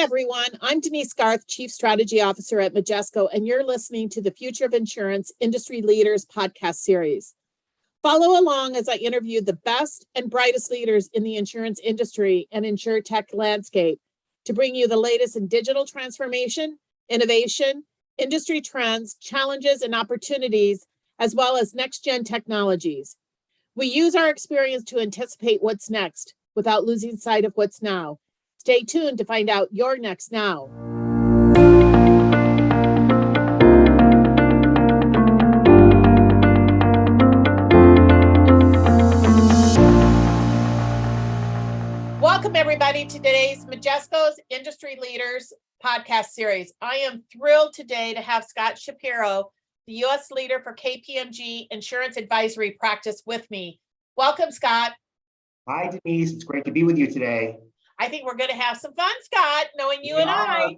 everyone. I'm Denise Garth, Chief Strategy Officer at Majesco, and you're listening to the Future of Insurance Industry Leaders podcast series. Follow along as I interview the best and brightest leaders in the insurance industry and insurtech landscape to bring you the latest in digital transformation, innovation, industry trends, challenges, and opportunities, as well as next-gen technologies. We use our experience to anticipate what's next without losing sight of what's now. Stay tuned to find out your next now. Welcome, everybody, to today's Majesco's Industry Leaders podcast series. I am thrilled today to have Scott Shapiro, the U.S. leader for KPMG Insurance Advisory Practice, with me. Welcome, Scott. Hi, Denise. It's great to be with you today. I think we're going to have some fun, Scott, knowing you and I.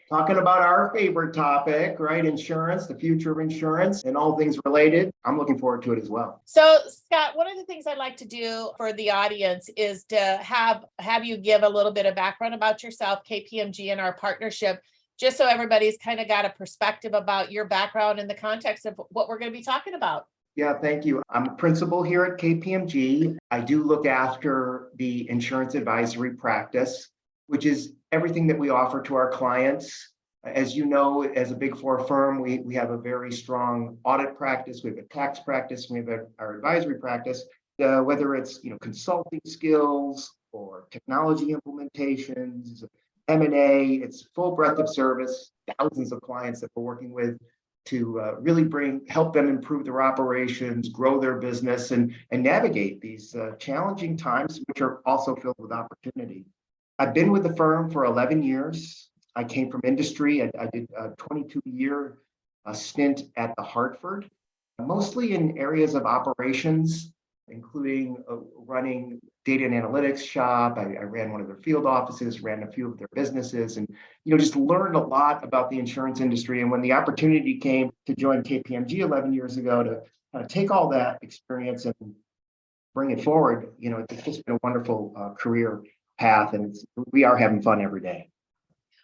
Talking about our favorite topic, right? Insurance, the future of insurance, and all things related. I'm looking forward to it as well. So, Scott, one of the things I'd like to do for the audience is to have you give a little bit of background about yourself, KPMG, and our partnership, just so everybody's kind of got a perspective about your background in the context of what we're going to be talking about. Yeah, thank you. I'm a principal here at KPMG. I do look after the insurance advisory practice, which is everything that we offer to our clients. As you know, as a Big Four firm, we have a very strong audit practice. We have a tax practice. We have our advisory practice. Whether it's consulting skills or technology implementations, M&A, it's full breadth of service. Thousands of clients that we're working with to really help them improve their operations, grow their business, and navigate these challenging times, which are also filled with opportunity. I've been with the firm for 11 years. I came from industry. I did a 22-year stint at the Hartford, mostly in areas of operations, including running data and analytics shop. I ran one of their field offices, ran a few of their businesses, and just learned a lot about the insurance industry. And when the opportunity came to join KPMG 11 years ago to take all that experience and bring it forward, it's just been a wonderful career path, and we are having fun every day.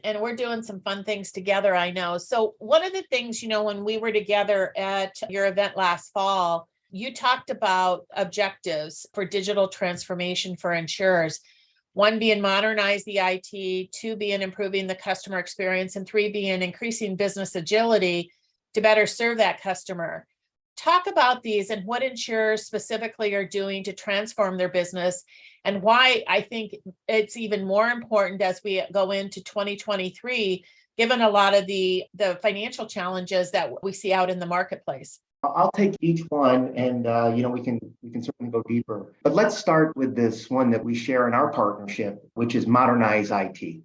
And we're doing some fun things together, I know. So one of the things, when we were together at your event last fall, you talked about objectives for digital transformation for insurers. One being modernize the IT, two being improving the customer experience, and three being increasing business agility to better serve that customer. Talk about these and what insurers specifically are doing to transform their business, and why I think it's even more important as we go into 2023, given a lot of the financial challenges that we see out in the marketplace. I'll take each one, and we can certainly go deeper. But let's start with this one that we share in our partnership, which is modernize IT.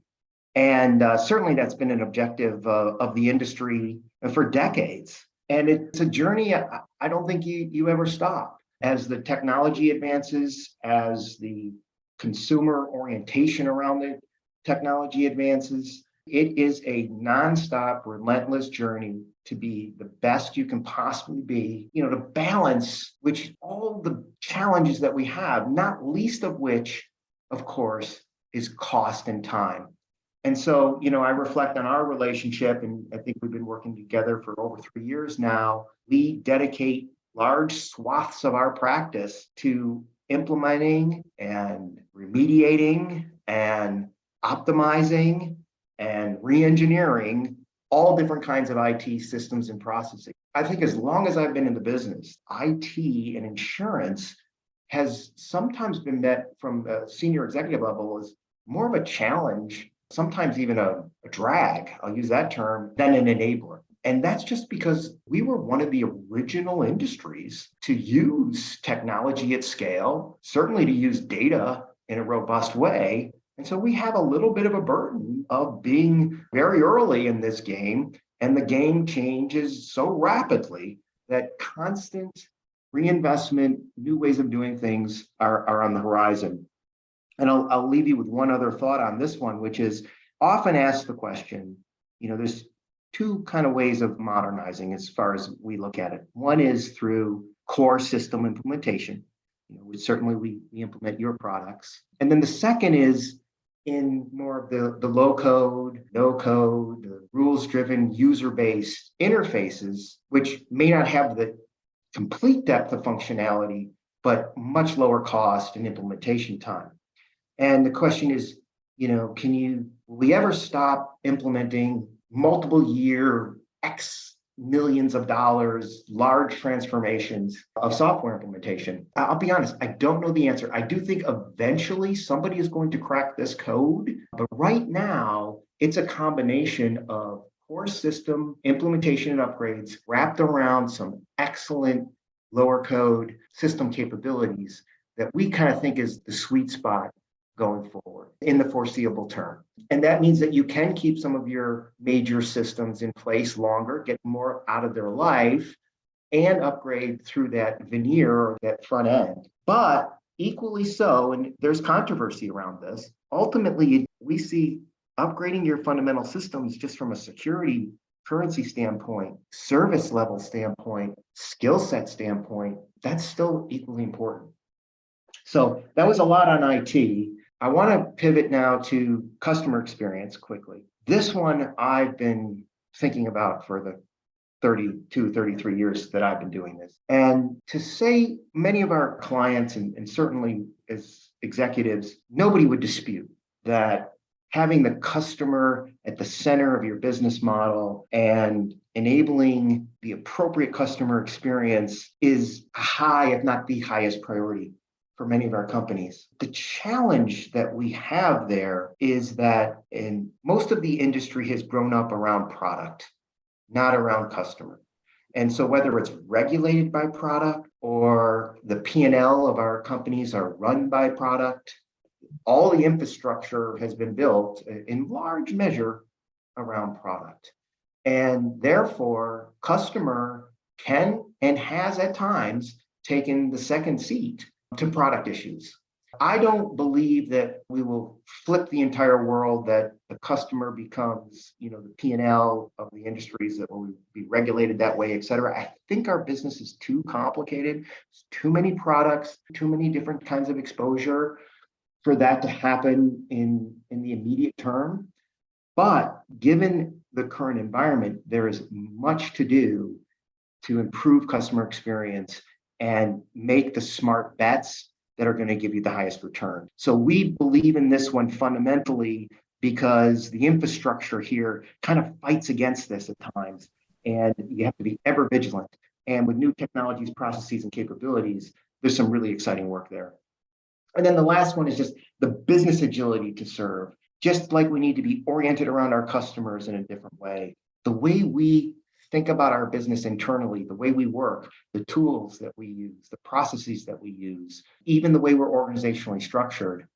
And certainly that's been an objective of the industry for decades. And it's a journey I don't think you ever stop. As the technology advances, as the consumer orientation around the technology advances, it is a nonstop, relentless journey to be the best you can possibly be, to balance all the challenges that we have, not least of which, of course, is cost and time. And so, I reflect on our relationship, and I think we've been working together for over 3 years now. We dedicate large swaths of our practice to implementing and remediating and optimizing and re-engineering all different kinds of IT systems and processes. I think as long as I've been in the business, IT and insurance has sometimes been met from the senior executive level as more of a challenge, sometimes even a drag, I'll use that term, than an enabler. And that's just because we were one of the original industries to use technology at scale, certainly to use data in a robust way. And so we have a little bit of a burden of being very early in this game, and the game changes so rapidly that constant reinvestment, new ways of doing things are on the horizon. And I'll leave you with one other thought on this one, which is often asked the question, there's two kind of ways of modernizing as far as we look at it. One is through core system implementation. We implement your products. And then the second is in more of the low code, no code, the rules driven user based interfaces, which may not have the complete depth of functionality, but much lower cost and implementation time. And the question is, will we ever stop implementing multiple year X millions of dollars, large transformations of software implementation? I'll be honest, I don't know the answer. I do think eventually somebody is going to crack this code, but right now it's a combination of core system implementation and upgrades wrapped around some excellent lower code system capabilities that we kind of think is the sweet spot going forward in the foreseeable term. And that means that you can keep some of your major systems in place longer, get more out of their life, and upgrade through that veneer or that front end. But equally so, and there's controversy around this, ultimately, we see upgrading your fundamental systems just from a security currency standpoint, service level standpoint, skill set standpoint, that's still equally important. So that was a lot on IT. I want to pivot now to customer experience quickly. This one I've been thinking about for the 32, 33 years that I've been doing this. And to say many of our clients, and certainly as executives, nobody would dispute that having the customer at the center of your business model and enabling the appropriate customer experience is a high, if not the highest priority for many of our companies. The challenge that we have there is that in most of the industry has grown up around product, not around customer. And so whether it's regulated by product or the P&L of our companies are run by product, all the infrastructure has been built in large measure around product. And therefore, customer can and has at times taken the second seat to product issues. I don't believe that we will flip the entire world, that the customer becomes, the P&L of the industries that will be regulated that way, et cetera. I think our business is too complicated. It's too many products, too many different kinds of exposure for that to happen in the immediate term. But given the current environment, there is much to do to improve customer experience and make the smart bets that are going to give you the highest return. So we believe in this one fundamentally because the infrastructure here kind of fights against this at times, and you have to be ever vigilant. And with new technologies, processes, and capabilities, there's some really exciting work there. And then the last one is just the business agility to serve. Just like we need to be oriented around our customers in a different way, the way we think about our business internally, the way we work, the tools that we use, the processes that we use, even the way we're organizationally structured,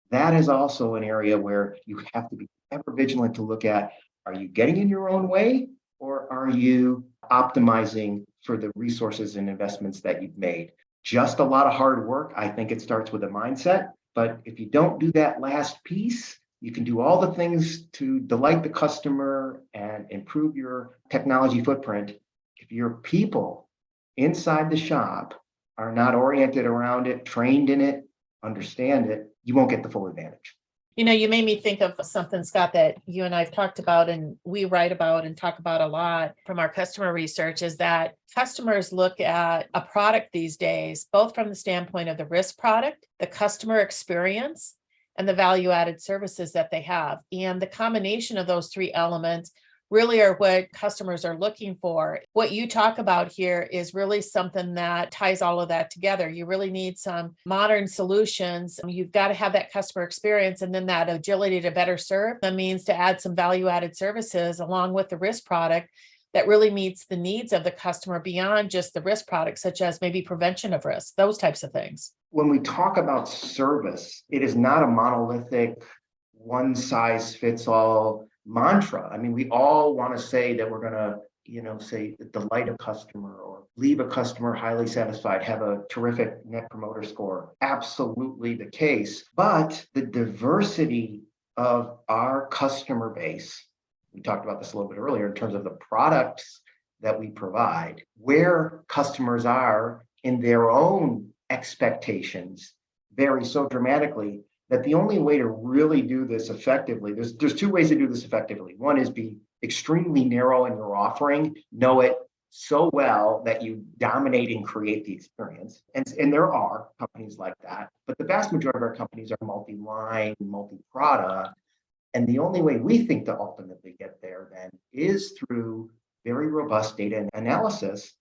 that is also an area where you have to be ever vigilant to look at, are you getting in your own way or are you optimizing for the resources and investments that you've made? Just a lot of hard work. I think it starts with a mindset, but if you don't do that last piece, you can do all the things to delight the customer and improve your technology footprint. If your people inside the shop are not oriented around it, trained in it, understand it, you won't get the full advantage. You made me think of something, Scott, that you and I've talked about and we write about and talk about a lot from our customer research is that customers look at a product these days, both from the standpoint of the risk product, the customer experience, and the value-added services that they have. And the combination of those three elements really are what customers are looking for. What you talk about here is really something that ties all of that together. You really need some modern solutions. You've got to have that customer experience and then that agility to better serve. That means to add some value-added services along with the risk product that really meets the needs of the customer beyond just the risk products, such as maybe prevention of risk, those types of things. When we talk about service, it is not a monolithic, one size fits all mantra. I mean, we all want to say that we're going to, say delight a customer or leave a customer highly satisfied, have a terrific net promoter score. Absolutely the case. But the diversity of our customer base, we talked about this a little bit earlier in terms of the products that we provide, where customers are in their own expectations vary so dramatically that the only way to really do this effectively, there's two ways to do this effectively. One is be extremely narrow in your offering, know it so well that you dominate and create the experience. And there are companies like that, but the vast majority of our companies are multi-line, multi-product. And the only way we think to ultimately get there then is through very robust data analysis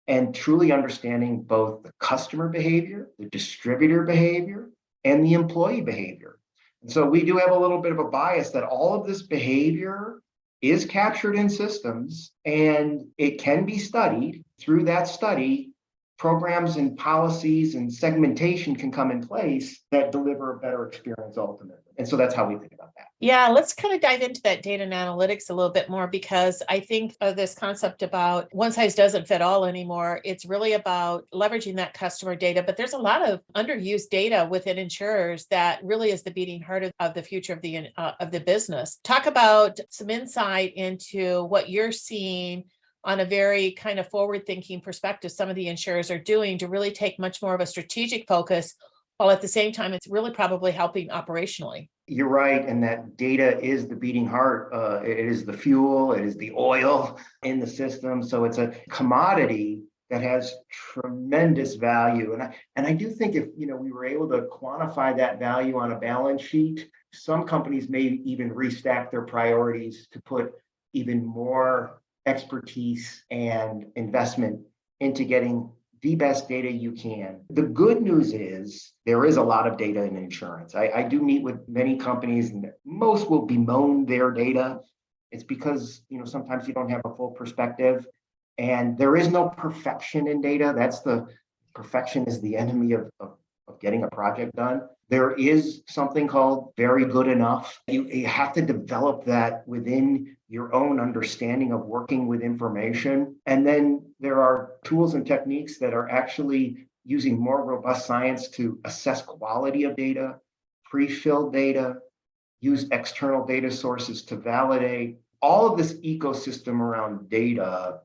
and truly understanding both the customer behavior, the distributor behavior, and the employee behavior. And so we do have a little bit of a bias that all of this behavior is captured in systems and it can be studied. Through that study, programs and policies and segmentation can come in place that deliver a better experience ultimately. And so that's how we think about that. Yeah, let's kind of dive into that data and analytics a little bit more, because I think of this concept about one size doesn't fit all anymore. It's really about leveraging that customer data, but there's a lot of underused data within insurers that really is the beating heart of the future of the business. Talk about some insight into what you're seeing on a very kind of forward-thinking perspective some of the insurers are doing to really take much more of a strategic focus, while at the same time, it's really probably helping operationally. You're right, and that data is the beating heart. It is the fuel, it is the oil in the system. So it's a commodity that has tremendous value. And I do think if we were able to quantify that value on a balance sheet, some companies may even restack their priorities to put even more expertise and investment into getting the best data you can. The good news is there is a lot of data in insurance. I do meet with many companies, and most will bemoan their data. It's because sometimes you don't have a full perspective, and there is no perfection in data. Perfection is the enemy of getting a project done. There is something called very good enough. You have to develop that within your own understanding of working with information. And then there are tools and techniques that are actually using more robust science to assess quality of data, pre-filled data, use external data sources to validate. All of this ecosystem around data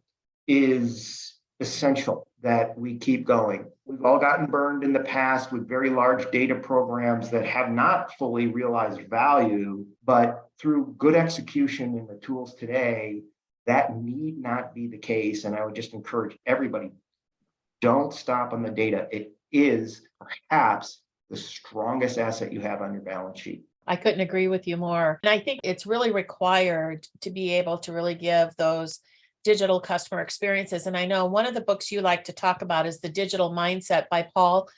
is essential that we keep going. We've all gotten burned in the past with very large data programs that have not fully realized value, but through good execution in the tools today, that need not be the case. And I would just encourage everybody, don't stop on the data. It is perhaps the strongest asset you have on your balance sheet. I couldn't agree with you more. And I think it's really required to be able to really give those digital customer experiences. And I know one of the books you like to talk about is The Digital Mindset by Paul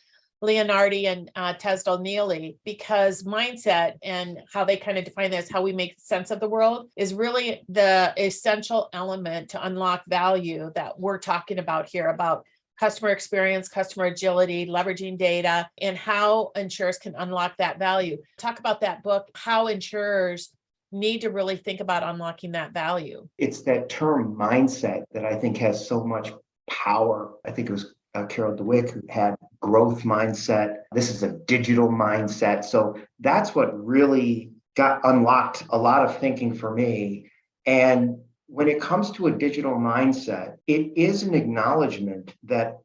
Leonardi and Tesdal Neely, because mindset and how they kind of define this, how we make sense of the world, is really the essential element to unlock value that we're talking about here, about customer experience, customer agility, leveraging data, and how insurers can unlock that value. Talk about that book, how insurers need to really think about unlocking that value. It's that term mindset that I think has so much power. I think it was Carol Dweck who had growth mindset. This is a digital mindset. So that's what really got unlocked a lot of thinking for me. And when it comes to a digital mindset, it is an acknowledgement that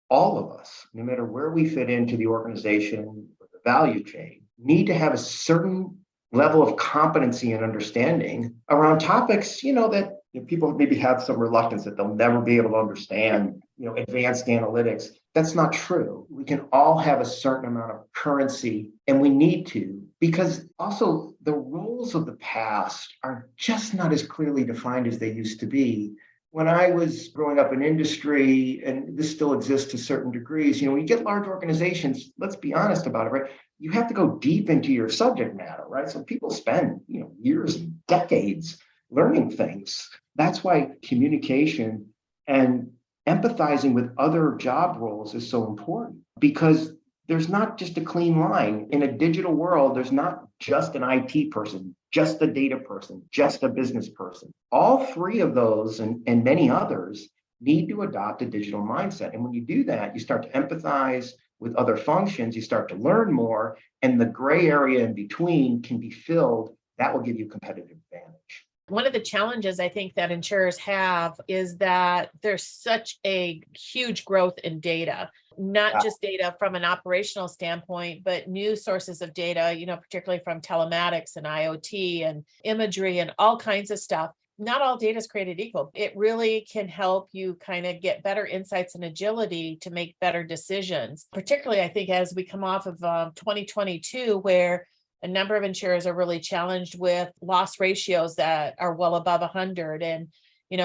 all of us, no matter where we fit into the organization or the value chain, need to have a certain level of competency and understanding around topics, that people maybe have some reluctance that they'll never be able to understand, advanced analytics. That's not true. We can all have a certain amount of currency, and we need to, because also the roles of the past are just not as clearly defined as they used to be. When I was growing up in industry, and this still exists to certain degrees, when you get large organizations, let's be honest about it, right? You have to go deep into your subject matter, right? So people spend, years and decades learning things. That's why communication and empathizing with other job roles is so important, because there's not just a clean line. In a digital world, there's not just an IT person, just a data person, just a business person. All three of those and many others need to adopt a digital mindset. And when you do that, you start to empathize with other functions, you start to learn more, and the gray area in between can be filled. That will give you competitive advantage. One of the challenges I think that insurers have is that there's such a huge growth in data. not just data from an operational standpoint, but new sources of data, particularly from telematics and IoT and imagery and all kinds of stuff. Not all data is created equal. It really can help you kind of get better insights and agility to make better decisions, particularly, I think, as we come off of 2022, where a number of insurers are really challenged with loss ratios that are well above 100 and,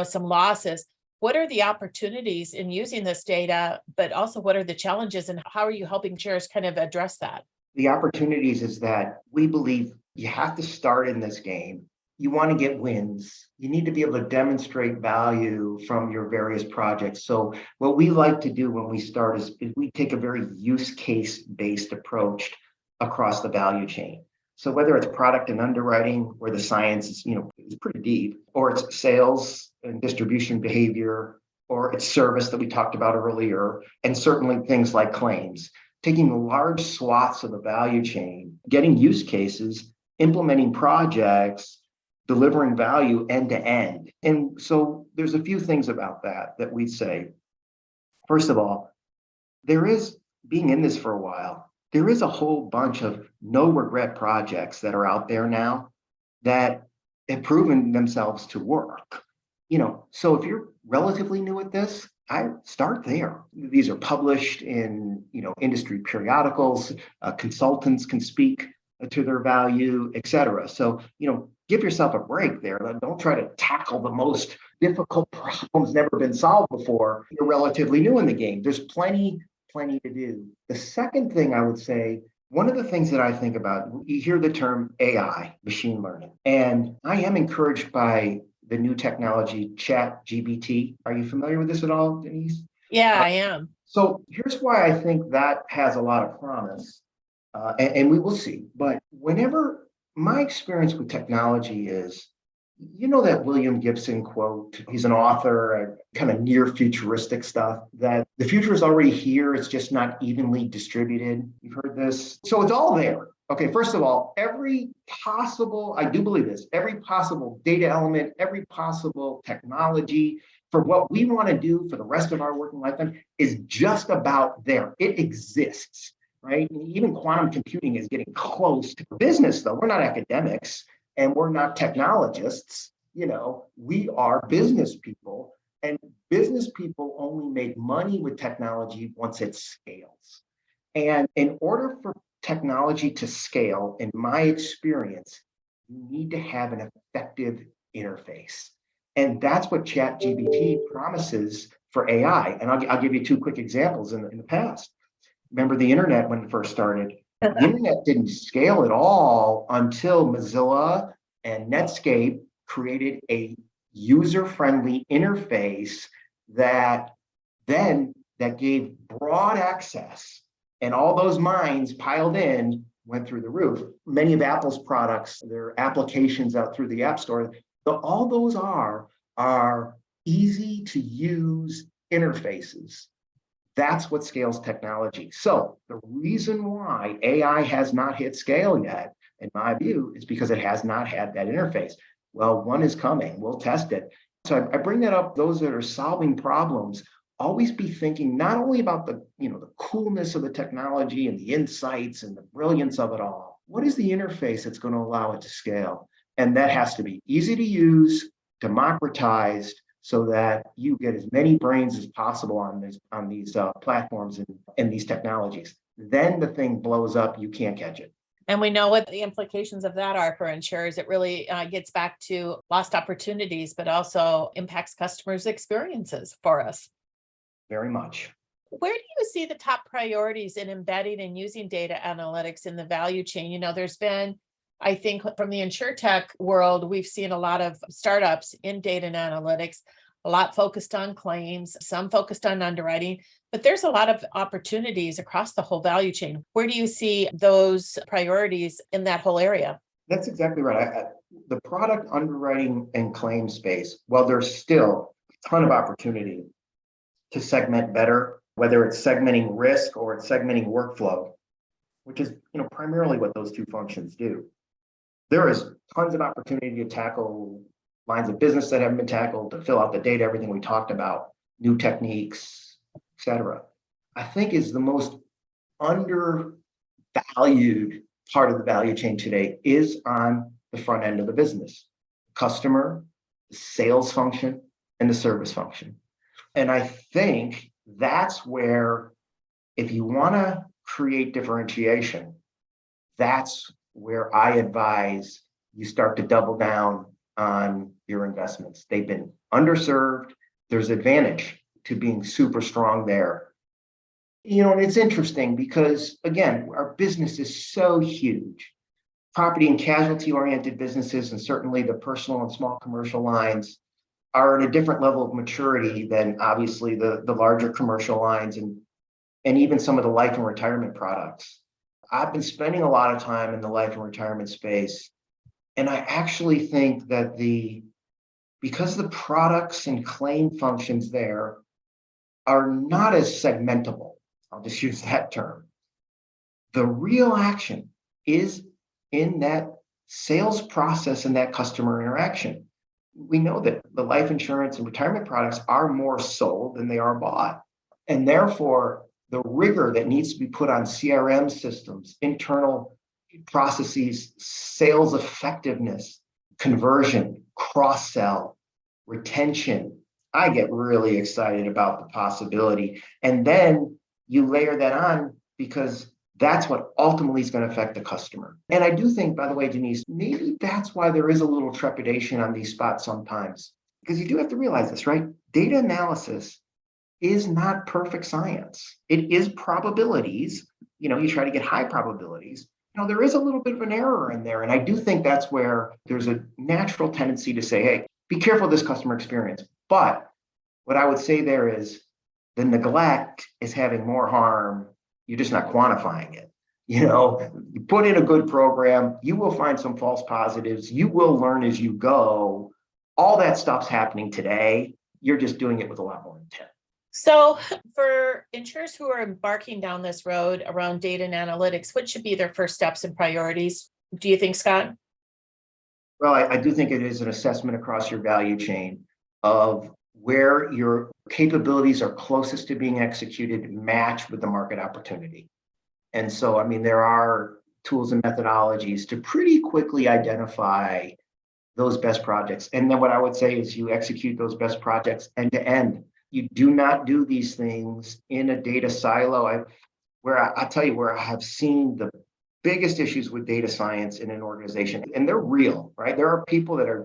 some losses. What are the opportunities in using this data, but also what are the challenges and how are you helping insurers kind of address that? The opportunities is that we believe you have to start in this game. You want to get wins. You need to be able to demonstrate value from your various projects. So what we like to do when we start is we take a very use case based approach across the value chain. So whether it's product and underwriting, where the science is pretty deep, or it's sales and distribution behavior, or it's service that we talked about earlier, and certainly things like claims, taking large swaths of the value chain, getting use cases, implementing projects, delivering value end to end. And so there's a few things about that we'd say. First of all, there is, being in this for a while, there is a whole bunch of no regret projects that are out there now that have proven themselves to work. So if you're relatively new at this, I start there. These are published in, industry periodicals. Consultants can speak to their value, et cetera. So, give yourself a break there. Don't try to tackle the most difficult problems never been solved before. You're relatively new in the game. There's plenty to do. The second thing I would say, one of the things that I think about, you hear the term AI, machine learning, and I am encouraged by the new technology, ChatGPT. Are you familiar with this at all, Denise? Yeah, I am. So here's why I think that has a lot of promise, and we will see. But whenever my experience with technology is, that William Gibson quote, he's an author, kind of near futuristic stuff, that the future is already here. It's just not evenly distributed. You've heard this. So it's all there. Okay, first of all, I do believe this, every possible data element, every possible technology for what we want to do for the rest of our working lifetime is just about there. It exists, right? Even quantum computing is getting close to business, though. We're not academics and we're not technologists. We are business people, and business people only make money with technology once it scales. And in order for technology to scale, in my experience, you need to have an effective interface. And that's what ChatGPT promises for AI. And I'll give you two quick examples in the past. Remember the internet when it first started? The internet didn't scale at all until Mozilla and Netscape created a user-friendly interface that gave broad access, and all those minds piled in went through the roof. Many of Apple's products, their applications out through the App Store, all those are easy to use interfaces. That's what scales technology. So the reason why AI has not hit scale yet, in my view, is because it has not had that interface. Well, one is coming. We'll test it. So I bring that up. Those that are solving problems, always be thinking not only about the coolness of the technology and the insights and the brilliance of it all. What is the interface that's going to allow it to scale? And that has to be easy to use, democratized, so that you get as many brains as possible on these platforms and these technologies. Then the thing blows up, you can't catch it. And we know what the implications of that are for insurers. It really gets back to lost opportunities, but also impacts customers' experiences for us. Very much. Where do you see the top priorities in embedding and using data analytics in the value chain? There's been, I think, from the insurtech world, we've seen a lot of startups in data and analytics, a lot focused on claims, some focused on underwriting, but there's a lot of opportunities across the whole value chain. Where do you see those priorities in that whole area? That's exactly right. The product underwriting and claim space, well, there's still a ton of opportunity to segment better, whether it's segmenting risk or it's segmenting workflow, which is primarily what those two functions do. There is tons of opportunity to tackle lines of business that haven't been tackled, to fill out the data, everything we talked about, new techniques, et cetera. I think is the most undervalued part of the value chain today is on the front end of the business, customer, the sales function, and the service function. And I think that's where, if you want to create differentiation, that's where I advise you start to double down on your investments. They've been underserved. There's advantage to being super strong there. And it's interesting because, again, our business is so huge. Property and casualty oriented businesses, and certainly the personal and small commercial lines, are at a different level of maturity than obviously the larger commercial lines and even some of the life and retirement products. I've been spending a lot of time in the life and retirement space. And I actually think that because the products and claim functions there are not as segmentable, I'll just use that term. The real action is in that sales process and that customer interaction. We know that the life insurance and retirement products are more sold than they are bought. And therefore, the rigor that needs to be put on CRM systems, internal processes, sales effectiveness, conversion, cross-sell, retention. I get really excited about the possibility. And then you layer that on because that's what ultimately is going to affect the customer. And I do think, by the way, Denise, maybe that's why there is a little trepidation on these spots sometimes, because you do have to realize this, right? Data analysis is not perfect science. It is probabilities. You try to get high probabilities. There is a little bit of an error in there. And I do think that's where there's a natural tendency to say, hey, be careful of this customer experience. But what I would say there is the neglect is having more harm. You're just not quantifying it. You put in a good program, you will find some false positives. You will learn as you go. All that stuff's happening today. You're just doing it with a lot more intent. So for insurers who are embarking down this road around data and analytics, what should be their first steps and priorities? Do you think, Scott? Well, I do think it is an assessment across your value chain of where your capabilities are closest to being executed, matched with the market opportunity. And so, there are tools and methodologies to pretty quickly identify those best projects. And then what I would say is you execute those best projects end to end. You do not do these things in a data silo. I tell you where I have seen the biggest issues with data science in an organization, and they're real, right? There are people that are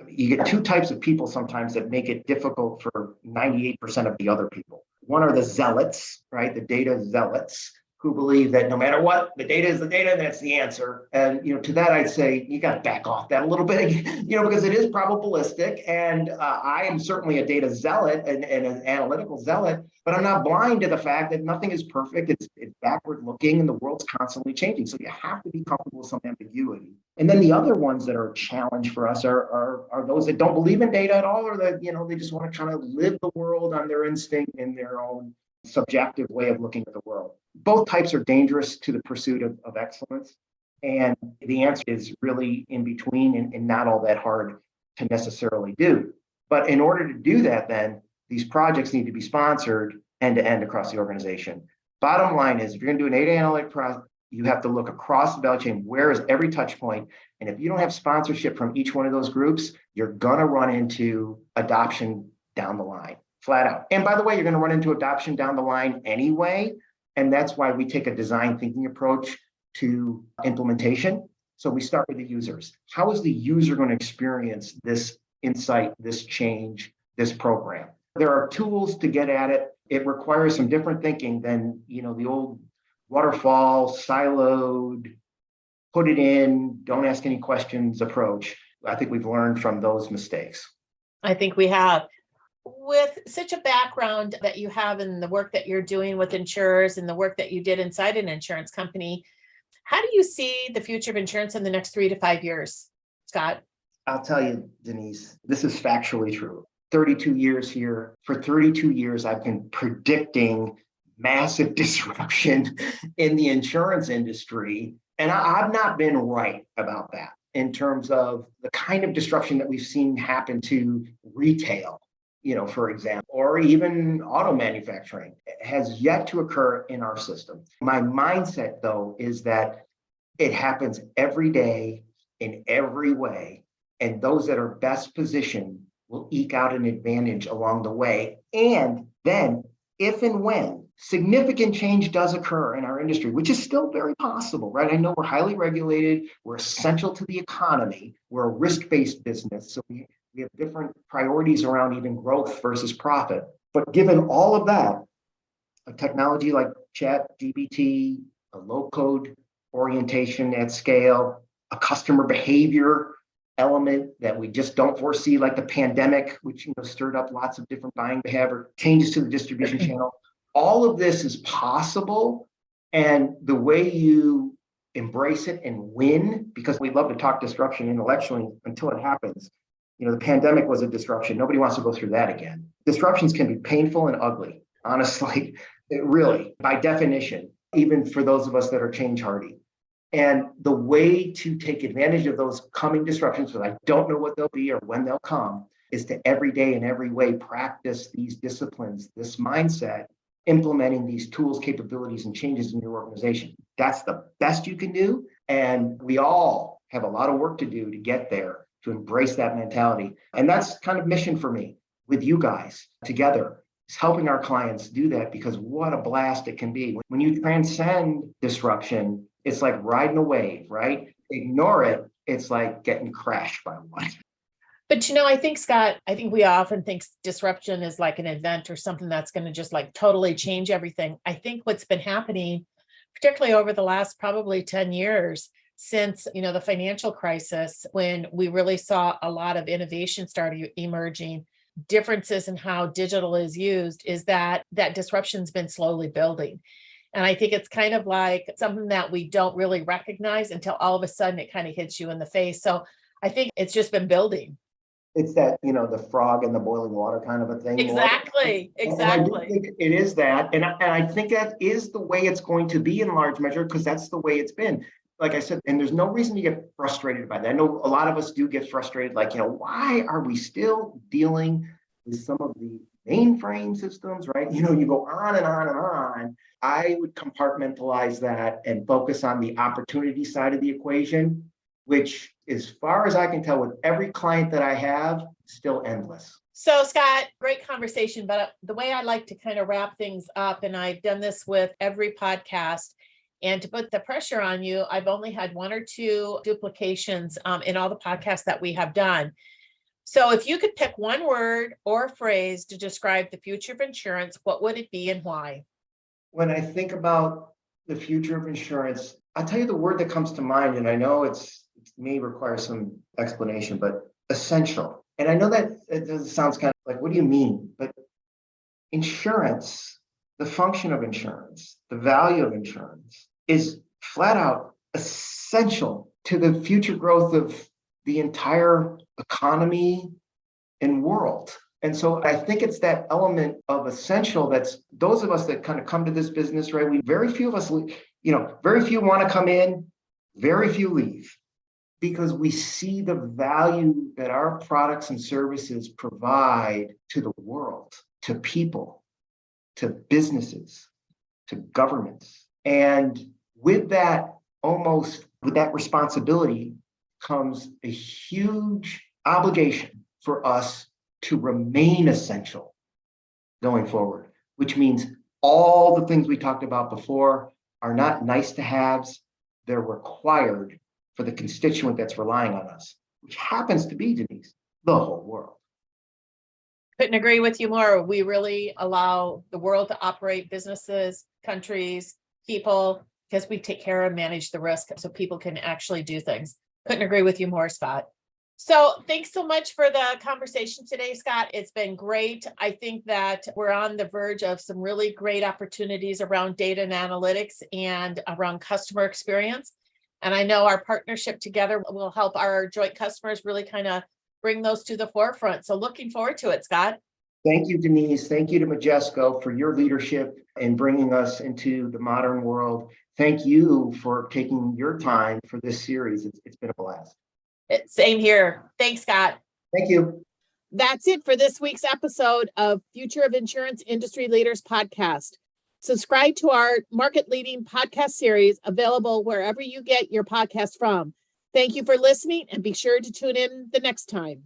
you get two types of people sometimes that make it difficult for 98% of the other people. One are the zealots, right? The data zealots who believe that no matter what, the data is the data and that's the answer. And, to that, I'd say you got to back off that a little bit, because it is probabilistic. And I am certainly a data zealot and an analytical zealot, but I'm not blind to the fact that nothing is perfect. It's backward looking and the world's constantly changing. So you have to be comfortable with some ambiguity. And then the other ones that are a challenge for us are those that don't believe in data at all, or that, they just want to kind of live the world on their instinct in their own subjective way of looking at the world. Both types are dangerous to the pursuit of excellence. And the answer is really in between and not all that hard to necessarily do. But in order to do that, then these projects need to be sponsored end to end across the organization. Bottom line is, if you're going to do an data analytic project, you have to look across the value chain. Where is every touch point? And if you don't have sponsorship from each one of those groups, you're going to run into adoption down the line. Flat out. And by the way, you're going to run into adoption down the line anyway. And that's why we take a design thinking approach to implementation. So we start with the users. How is the user going to experience this insight, this change, this program? There are tools to get at it. It requires some different thinking than, the old waterfall, siloed, put it in, don't ask any questions approach. I think we've learned from those mistakes. I think we have. With such a background that you have in the work that you're doing with insurers and the work that you did inside an insurance company, how do you see the future of insurance in the next 3 to 5 years, Scott? I'll tell you, Denise, this is factually true. 32 years here. For 32 years, I've been predicting massive disruption in the insurance industry. And I've not been right about that in terms of the kind of disruption that we've seen happen to retail. for example, or even auto manufacturing has yet to occur in our system. My mindset, though, is that it happens every day in every way. And those that are best positioned will eke out an advantage along the way. And then, if and when significant change does occur in our industry, which is still very possible, right? I know we're highly regulated, we're essential to the economy, we're a risk-based business. So we have different priorities around even growth versus profit. But given all of that, a technology like ChatGPT, a low-code orientation at scale, a customer behavior element that we just don't foresee, like the pandemic, which stirred up lots of different buying behavior, changes to the distribution channel. All of this is possible, and the way you embrace it and win, because we love to talk disruption intellectually until it happens. The pandemic was a disruption. Nobody wants to go through that again. Disruptions can be painful and ugly, honestly, really, by definition, even for those of us that are change hardy. And the way to take advantage of those coming disruptions, because I don't know what they'll be or when they'll come, is to every day in every way practice these disciplines, this mindset, implementing these tools, capabilities, and changes in your organization. That's the best you can do. And we all have a lot of work to do to get there, to embrace that mentality. And that's kind of mission for me with you guys together, is helping our clients do that, because what a blast it can be. When you transcend disruption, it's like riding a wave, right? Ignore it, it's like getting crashed by one. But I think, Scott, we often think disruption is like an event or something that's going to just like totally change everything. I think what's been happening, particularly over the last probably 10 years since, the financial crisis, when we really saw a lot of innovation start emerging, differences in how digital is used, is that disruption's been slowly building. And I think it's kind of like something that we don't really recognize until all of a sudden it kind of hits you in the face. So I think it's just been building. It's that, the frog in the boiling water kind of a thing. Exactly. And I do think it is that. And I think that is the way it's going to be in large measure, because that's the way it's been. Like I said, and there's no reason to get frustrated by that. I know a lot of us do get frustrated, like, why are we still dealing with some of the mainframe systems, right? You go on and on and on. I would compartmentalize that and focus on the opportunity side of the equation, which, as far as I can tell, with every client that I have, still endless. So, Scott, great conversation. But the way I like to kind of wrap things up, and I've done this with every podcast, and to put the pressure on you, I've only had one or two duplications in all the podcasts that we have done. So if you could pick one word or phrase to describe the future of insurance, what would it be and why? When I think about the future of insurance, I'll tell you the word that comes to mind, and I know it may require some explanation, but essential. And I know that it sounds kind of like, what do you mean? But insurance, the function of insurance, the value of insurance is flat out essential to the future growth of the entire economy and world. And so I think it's that element of essential that's those of us that kind of come to this business, right? Very few of us, very few want to come in, very few leave, because we see the value that our products and services provide to the world, to people, to businesses, to governments. And with that responsibility comes a huge obligation for us to remain essential going forward, which means all the things we talked about before are not nice to haves, they're required for the constituent that's relying on us, which happens to be, Denise, the whole world. Couldn't agree with you more. We really allow the world to operate, businesses, countries, people, because we take care and manage the risk so people can actually do things. Couldn't agree with you more, Scott. So thanks so much for the conversation today, Scott. It's been great. I think that we're on the verge of some really great opportunities around data and analytics and around customer experience. And I know our partnership together will help our joint customers really kind of bring those to the forefront. So looking forward to it, Scott. Thank you, Denise. Thank you to Majesco for your leadership in bringing us into the modern world. Thank you for taking your time for this series. It's been a blast. Same here. Thanks, Scott. Thank you. That's it for this week's episode of Future of Insurance Industry Leaders podcast. Subscribe to our market leading podcast series available wherever you get your podcast from. Thank you for listening and be sure to tune in the next time.